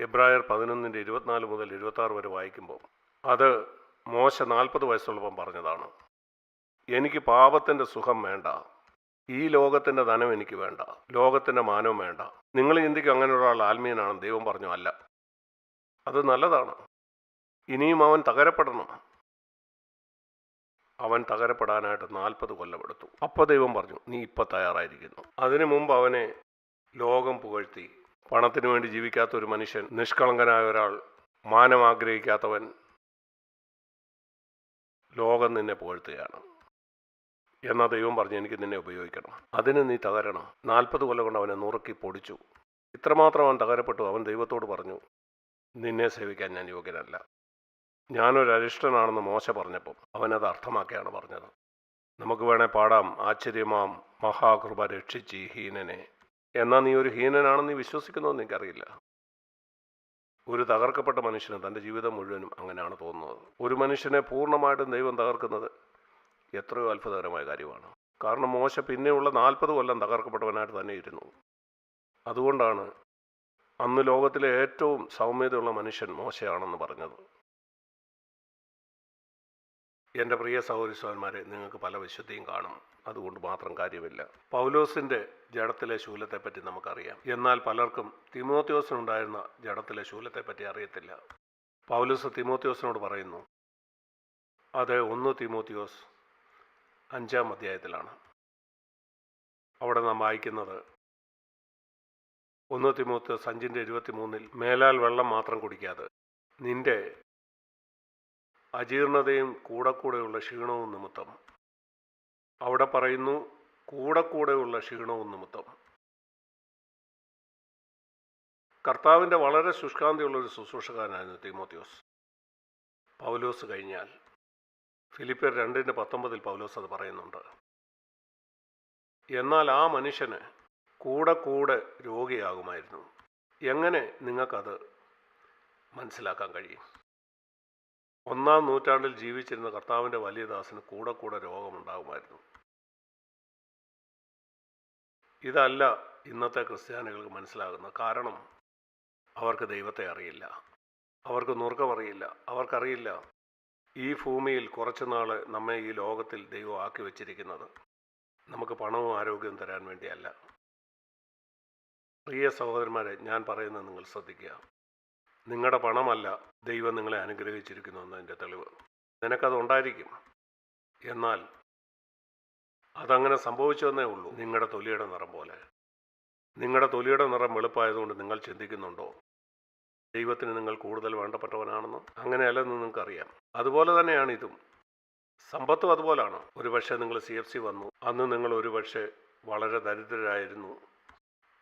എബ്രായർ 11:24 മുതൽ 26 വരെ വായിക്കുമ്പോൾ അത് മോശ 40 വയസ്സുള്ളപ്പം പറഞ്ഞതാണ്. എനിക്ക് പാപത്തിൻ്റെ സുഖം വേണ്ട, ഈ ലോകത്തിൻ്റെ ധനം എനിക്ക് വേണ്ട, ലോകത്തിൻ്റെ മാനവും വേണ്ട. നിങ്ങൾ ചിന്തിക്കും അങ്ങനെ ഒരാൾ ആത്മീയനാണെന്ന്. ദൈവം പറഞ്ഞു അല്ല. അത് നല്ലതാണ്. ഇനിയും അവൻ തകരപ്പെടണം. അവൻ തകരപ്പെടാനായിട്ട് 40 കൊല്ലമെടുത്തു. അപ്പോൾ ദൈവം പറഞ്ഞു നീ ഇപ്പം തയ്യാറായിരിക്കുന്നു. അതിനു മുമ്പ് അവനെ ലോകം പുകഴ്ത്തി. പണത്തിന് വേണ്ടി ജീവിക്കാത്ത ഒരു മനുഷ്യൻ, നിഷ്കളങ്കനായ ഒരാൾ, മാനം ആഗ്രഹിക്കാത്തവൻ, ലോകം നിന്നെ പുകഴ്ത്തുകയാണ്. എന്നാൽ ദൈവം പറഞ്ഞു എനിക്ക് നിന്നെ ഉപയോഗിക്കണം, അതിന് നീ തകരണം. 40 കൊല്ലം കൊണ്ട് അവനെ നുറുക്കി പൊടിച്ചു. ഇത്രമാത്രം അവൻ തകരപ്പെട്ടു. അവൻ ദൈവത്തോട് പറഞ്ഞു നിന്നെ സേവിക്കാൻ ഞാൻ യോഗ്യനല്ല. ഞാനൊരു അരിഷ്ടനാണെന്ന് മോശ പറഞ്ഞപ്പം അവനത് അർത്ഥമാക്കിയാണ് പറഞ്ഞത്. നമുക്ക് വേണേൽ പാടാം, ആശ്ചര്യമാം മഹാകൃപ രക്ഷിച്ച് ഈ ഹീനനെ. എന്നാൽ നീ ഒരു ഹീനനാണെന്ന് നീ വിശ്വസിക്കുന്നതെന്ന് എനിക്കറിയില്ല. ഒരു തകർക്കപ്പെട്ട മനുഷ്യന് തൻ്റെ ജീവിതം മുഴുവനും അങ്ങനെയാണ് തോന്നുന്നത്. ഒരു മനുഷ്യനെ പൂർണ്ണമായിട്ടും ദൈവം തകർക്കുന്നത് എത്രയോ അത്ഭുതകരമായ കാര്യമാണ്. കാരണം മോശ പിന്നെയുള്ള 40 കൊല്ലം തകർക്കപ്പെട്ടവനായിട്ട് തന്നെ ഇരുന്നു. അതുകൊണ്ടാണ് അന്ന് ലോകത്തിലെ ഏറ്റവും സൗമ്യതയുള്ള മനുഷ്യൻ മോശയാണെന്ന് പറഞ്ഞത്. എൻ്റെ പ്രിയ സഹോദരീസഹോദരന്മാരെ, നിങ്ങൾക്ക് പല വിശുദ്ധിയും കാണും, അതുകൊണ്ട് മാത്രം കാര്യമില്ല. പൗലോസിൻ്റെ ജഡത്തിലെ ശൂലത്തെപ്പറ്റി നമുക്കറിയാം. എന്നാൽ പലർക്കും തിമോത്തിയോസിനുണ്ടായിരുന്ന ജഡത്തിലെ ശൂലത്തെപ്പറ്റി അറിയത്തില്ല. പൗലോസ് തിമോത്തിയോസിനോട് പറയുന്നു, അത് 1 തിമോത്തിയോസ് 5-ാം അധ്യായത്തിലാണ്. അവിടെ നാം വായിക്കുന്നത് 1 തിമോത്തിയോസ് 5:23 മേലാൽ വെള്ളം മാത്രം കുടിക്കാതെ നിന്റെ അജീർണതയും കൂടെയുള്ള ക്ഷീണവും നിമിത്തം. അവിടെ പറയുന്നു കൂടെയുള്ള ക്ഷീണവും നിമിത്തം. കർത്താവിൻ്റെ വളരെ ശുഷ്കാന്തിയുള്ളൊരു ശുശ്രൂഷകാരനായിരുന്നു തീമോത്തിയോസ്. പൗലോസ് കഴിഞ്ഞാൽ ഫിലിപ്പിയർ 2:19 പൗലോസ് അത് പറയുന്നുണ്ട്. എന്നാൽ ആ മനുഷ്യന് കൂടെ രോഗിയാകുമായിരുന്നു. എങ്ങനെ നിങ്ങൾക്കത് മനസ്സിലാക്കാൻ കഴിയും? 1-ാം നൂറ്റാണ്ടിൽ ജീവിച്ചിരുന്ന കർത്താവിൻ്റെ വലിയ ദാസന് കൂടെ രോഗമുണ്ടാകുമായിരുന്നു. ഇതല്ല ഇന്നത്തെ ക്രിസ്ത്യാനികൾക്ക് മനസ്സിലാകുന്നത്. കാരണം അവർക്ക് ദൈവത്തെ അറിയില്ല, അവർക്ക് നുറുക്കമറിയില്ല. അവർക്കറിയില്ല ഈ ഭൂമിയിൽ കുറച്ച് നാൾ നമ്മെ ഈ ലോകത്തിൽ ദൈവം ആക്കി വച്ചിരിക്കുന്നത് നമുക്ക് പണവും ആരോഗ്യവും തരാൻ വേണ്ടിയല്ല. പ്രിയ സഹോദരന്മാരെ, ഞാൻ പറയുന്നത് നിങ്ങൾ ശ്രദ്ധിക്കുക. നിങ്ങളുടെ പണമല്ല ദൈവം നിങ്ങളെ അനുഗ്രഹിച്ചിരിക്കുന്നു എന്നതിൻ്റെ തെളിവ്. നിനക്കതുണ്ടായിരിക്കും, എന്നാൽ അതങ്ങനെ സംഭവിച്ചെന്നേ ഉള്ളൂ. നിങ്ങളുടെ തൊലിയുടെ നിറം പോലെ. നിങ്ങളുടെ തൊലിയുടെ നിറം വെളുപ്പായതുകൊണ്ട് നിങ്ങൾ ചിന്തിക്കുന്നുണ്ടോ ദൈവത്തിന് നിങ്ങൾ കൂടുതൽ വേണ്ടപ്പെട്ടവനാണെന്ന്? അങ്ങനെയല്ലെന്ന് നിങ്ങൾക്കറിയാം. അതുപോലെ തന്നെയാണ് ഇതും. സമ്പത്തും അതുപോലാണ്. ഒരു പക്ഷേ നിങ്ങൾ CFC വന്നു, അന്ന് നിങ്ങൾ ഒരു പക്ഷേ വളരെ ദരിദ്രരായിരുന്നു.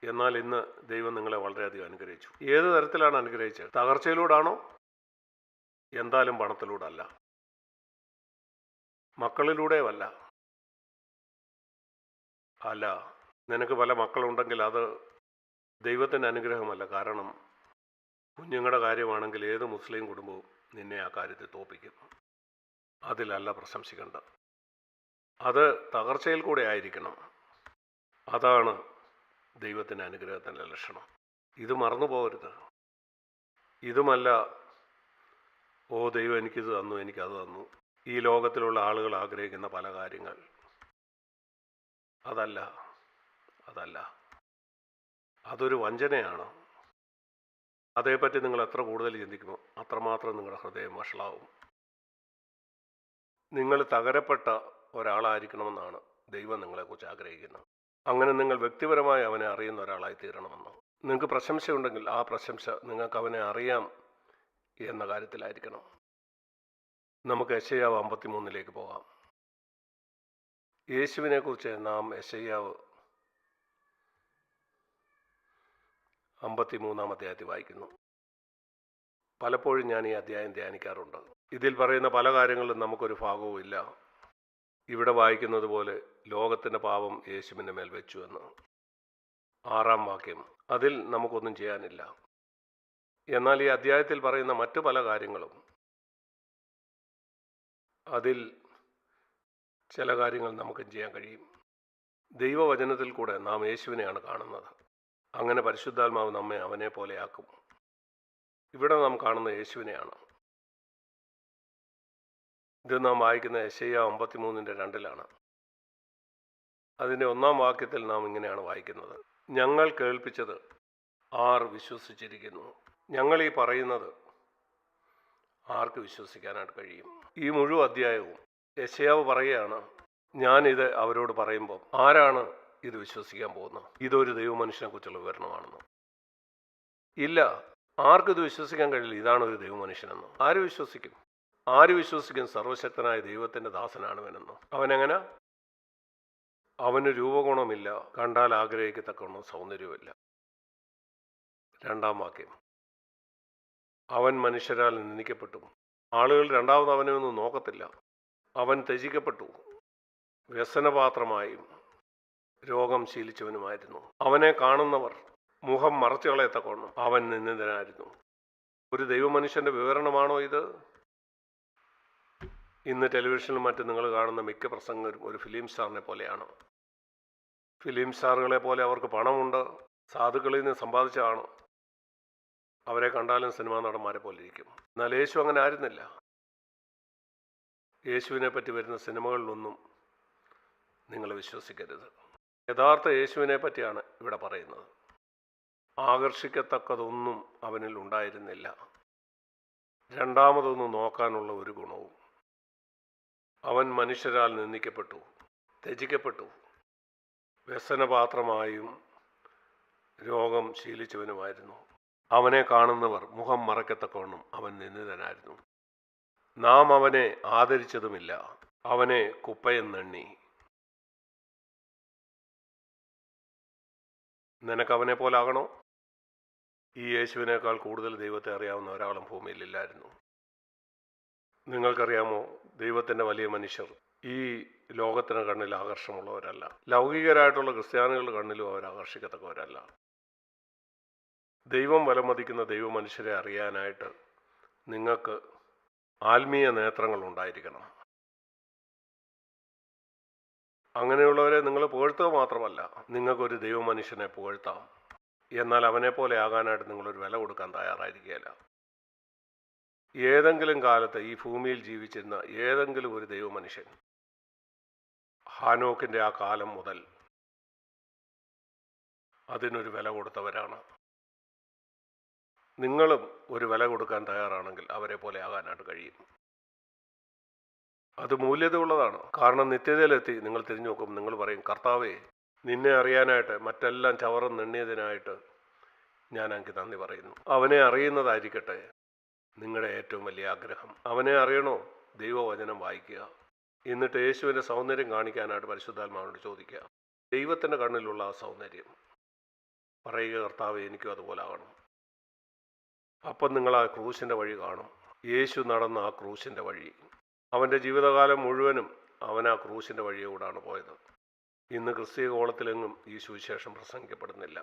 എന്നാൽ ഇന്ന് ദൈവം നിങ്ങളെ വളരെയധികം അനുഗ്രഹിച്ചു. ഏത് തരത്തിലാണ് അനുഗ്രഹിച്ചത്? തകർച്ചയിലൂടാണോ? എന്തായാലും പണത്തിലൂടെ അല്ല, മക്കളിലൂടെയുമല്ല. അല്ല, നിനക്ക് പല മക്കളുണ്ടെങ്കിൽ അത് ദൈവത്തിൻ്റെ അനുഗ്രഹമല്ല. കാരണം കുഞ്ഞുങ്ങളുടെ കാര്യമാണെങ്കിൽ ഏത് മുസ്ലിം കുടുംബവും നിന്നെ ആ കാര്യത്തിൽ തോപ്പിക്കും. അതിലല്ല പ്രശംസിക്കേണ്ട. അത് തകർച്ചയിൽ കൂടെ ആയിരിക്കണം. അതാണ് ദൈവത്തിൻ്റെ അനുഗ്രഹത്തിൻ്റെ ലക്ഷണം. ഇത് മറന്നു പോകരുത്. ഇതുമല്ല ഓ ദൈവം എനിക്കിത് തന്നു, എനിക്കത് തന്നു. ഈ ലോകത്തിലുള്ള ആളുകൾ ആഗ്രഹിക്കുന്ന പല കാര്യങ്ങൾ അതല്ല. അതൊരു വഞ്ചനയാണ്. അതേപ്പറ്റി നിങ്ങൾ എത്ര കൂടുതൽ ചിന്തിക്കുമോ അത്രമാത്രം നിങ്ങളുടെ ഹൃദയം വഷളാവും. നിങ്ങൾ തകരപ്പെട്ട ഒരാളായിരിക്കണമെന്നാണ് ദൈവം നിങ്ങളെക്കുറിച്ച് ആഗ്രഹിക്കുന്നത്. അങ്ങനെ നിങ്ങൾ വ്യക്തിപരമായി അവനെ അറിയുന്ന ഒരാളായി തീരണമെന്ന്. നിങ്ങൾക്ക് പ്രശംസയുണ്ടെങ്കിൽ ആ പ്രശംസ നിങ്ങൾക്ക് അവനെ അറിയാം എന്ന കാര്യത്തിലായിരിക്കണം. നമുക്ക് യെശയ്യാവ് 53 പോകാം. യേശുവിനെക്കുറിച്ച് നാം യെശയ്യാവ് 53-ാം അധ്യായത്തിൽ വായിക്കുന്നു. പലപ്പോഴും ഞാൻ ഈ അധ്യായം ധ്യാനിക്കാറുണ്ട്. ഇതിൽ പറയുന്ന പല കാര്യങ്ങളിലും നമുക്കൊരു ഭാഗവും ഇല്ല. ഇവിടെ വായിക്കുന്നത് പോലെ ലോകത്തിൻ്റെ പാപം യേശുവിൻ്റെ മേൽ വെച്ചു എന്ന് 6-ാം വാക്യം. അതിൽ നമുക്കൊന്നും ചെയ്യാനില്ല. എന്നാൽ ഈ അധ്യായത്തിൽ പറയുന്ന മറ്റു പല കാര്യങ്ങളും, അതിൽ ചില കാര്യങ്ങൾ നമുക്കും ചെയ്യാൻ കഴിയും. ദൈവവചനത്തിൽ കൂടെ നാം യേശുവിനെയാണ് കാണുന്നത്. അങ്ങനെ പരിശുദ്ധാത്മാവ് നമ്മെ അവനെ പോലെയാക്കും. ഇവിടെ നാം കാണുന്ന യേശുവിനെയാണ്. ഇത് നാം വായിക്കുന്ന യെശയ്യാ 53:2 അതിൻ്റെ 1-ാം വാക്യത്തിൽ നാം ഇങ്ങനെയാണ് വായിക്കുന്നത്: ഞങ്ങൾ കേൾപ്പിച്ചത് ആർ വിശ്വസിച്ചിരിക്കുന്നു? ഞങ്ങൾ ഈ പറയുന്നത് ആർക്ക് വിശ്വസിക്കാനായിട്ട് കഴിയും? ഈ മുഴുവൻ അധ്യായവും യെശയ്യാവ് പറയുകയാണ്, ഞാനിത് അവരോട് പറയുമ്പോൾ ആരാണ് ഇത് വിശ്വസിക്കാൻ പോകുന്നത്? ഇതൊരു ദൈവമനുഷ്യനെ കുറിച്ചുള്ള വിവരണമാണെന്ന്. ഇല്ല, ആർക്കിത് വിശ്വസിക്കാൻ കഴിയില്ല ഇതാണ് ഒരു ദൈവമനുഷ്യനെന്ന്. ആര് വിശ്വസിക്കും? ആര് വിശ്വസിക്കും സർവശക്തനായ ദൈവത്തിൻ്റെ ദാസനാണവനെന്ന്? അവനെങ്ങനെ? അവന് രൂപഗുണമില്ല, കണ്ടാൽ ആഗ്രഹിക്കത്തക്കവണ്ണം സൗന്ദര്യമില്ല. 2-ാം വാക്യം: അവൻ മനുഷ്യരാൽ നിന്ദിക്കപ്പെട്ടു, ആളുകൾ രണ്ടാമത് അവനെ ഒന്നും നോക്കത്തില്ല. അവൻ ത്യജിക്കപ്പെട്ടു, വ്യസനപാത്രമായും രോഗം ശീലിച്ചവനുമായിരുന്നു. അവനെ കാണുന്നവർ മുഖം മറച്ചു കളയത്തക്കവണ്ണം അവൻ നിന്ദിതനായിരുന്നു. ഒരു ദൈവമനുഷ്യൻ്റെ വിവരണമാണോ ഇത്? ഇന്ന് ടെലിവിഷനിലും മറ്റും നിങ്ങൾ കാണുന്ന മിക്ക പ്രസംഗരും ഒരു ഫിലിം സ്റ്റാറിനെ പോലെയാണ്. ഫിലിം സ്റ്റാറുകളെ പോലെ അവർക്ക് പണമുണ്ട്, സാധുക്കളിൽ നിന്ന് സമ്പാദിച്ചതാണ്. അവരെ കണ്ടാലും സിനിമാ നടന്മാരെ പോലെ ഇരിക്കും. എന്നാൽ യേശു അങ്ങനെ ആയിരുന്നില്ല. യേശുവിനെ പറ്റി വരുന്ന സിനിമകളിലൊന്നും നിങ്ങൾ വിശ്വസിക്കരുത്. യഥാർത്ഥ യേശുവിനെ പറ്റിയാണ് ഇവിടെ പറയുന്നത്. ആകർഷിക്കത്തക്കതൊന്നും അവനിൽ ഉണ്ടായിരുന്നില്ല, രണ്ടാമതൊന്നും നോക്കാനുള്ള ഒരു ഗുണവും. അവൻ മനുഷ്യരാൽ നിന്ദിക്കപ്പെട്ടു, ത്യജിക്കപ്പെട്ടു, വ്യസനപാത്രമായും രോഗം ശീലിച്ചവനുമായിരുന്നു. അവനെ കാണുന്നവർ മുഖം മറയ്ക്കത്തക്കവണ്ണം അവൻ നിന്ദിതനായിരുന്നു. നാം അവനെ ആദരിച്ചതുമില്ല, അവനെ കുപ്പയെന്നെണ്ണി. നിനക്കവനെ പോലാകണോ? ഈ യേശുവിനേക്കാൾ കൂടുതൽ ദൈവത്തെ അറിയാവുന്ന ഒരാളും ഭൂമിയിലില്ലായിരുന്നു. നിങ്ങൾക്കറിയാമോ, ദൈവത്തിൻ്റെ വലിയ മനുഷ്യർ ഈ ലോകത്തിന് കണ്ണിൽ ആകർഷമുള്ളവരല്ല. ലൗകികരായിട്ടുള്ള ക്രിസ്ത്യാനികളുടെ കണ്ണിലും അവർ ആകർഷിക്കത്തക്കവരല്ല. ദൈവം വിലമതിക്കുന്ന ദൈവമനുഷ്യരെ അറിയാനായിട്ട് നിങ്ങൾക്ക് ആത്മീയ നേത്രങ്ങൾ ഉണ്ടായിരിക്കണം. അങ്ങനെയുള്ളവരെ നിങ്ങൾ പുകഴ്ത്തുക മാത്രമല്ല, നിങ്ങൾക്കൊരു ദൈവമനുഷ്യനെ പുകഴ്ത്താം. എന്നാൽ അവനെപ്പോലെ ആകാനായിട്ട് നിങ്ങളൊരു വില കൊടുക്കാൻ തയ്യാറായിരിക്കുകയില്ല. ഏതെങ്കിലും കാലത്ത് ഈ ഭൂമിയിൽ ജീവിച്ചിരുന്ന ഏതെങ്കിലും ഒരു ദൈവമനുഷ്യൻ, ഹാനോക്കിൻ്റെ ആ കാലം മുതൽ അതിനൊരു വില കൊടുത്തവരാണ്. നിങ്ങളും ഒരു വില കൊടുക്കാൻ തയ്യാറാണെങ്കിൽ അവരെ പോലെ ആകാനായിട്ട് കഴിയും. അത് മൂല്യത ഉള്ളതാണ്. കാരണം നിത്യതയിലെത്തി നിങ്ങൾ തിരിഞ്ഞു നോക്കും, നിങ്ങൾ പറയും, കർത്താവേ, നിന്നെ അറിയാനായിട്ട് മറ്റെല്ലാം ചവറും നെണ്ണിയതിനായിട്ട് ഞാൻ എനിക്ക് നന്ദി പറയുന്നു. അവനെ അറിയുന്നതായിരിക്കട്ടെ നിങ്ങളുടെ ഏറ്റവും വലിയ ആഗ്രഹം. അവനെ അറിയണോ? ദൈവവചനം വായിക്കുക. എന്നിട്ട് യേശുവിൻ്റെ സൗന്ദര്യം കാണിക്കാനായിട്ട് പരിശുദ്ധാത്മാവിനോട് ചോദിക്കുക. ദൈവത്തിൻ്റെ കണ്ണിലുള്ള ആ സൗന്ദര്യം പറയുക, കർത്താവേ, എനിക്കും അതുപോലെ ആകണം. അപ്പം നിങ്ങൾ ആ ക്രൂശിൻ്റെ വഴി കാണും. യേശു നടന്ന ആ ക്രൂശിൻ്റെ വഴി. അവൻ്റെ ജീവിതകാലം മുഴുവനും അവൻ ആ ക്രൂശിൻ്റെ വഴിയോടാണ് പോയത്. ഇന്ന് ക്രിസ്തീയ കോളത്തിലെങ്ങും ഈ സുവിശേഷം പ്രസംഗിക്കപ്പെടുന്നില്ല.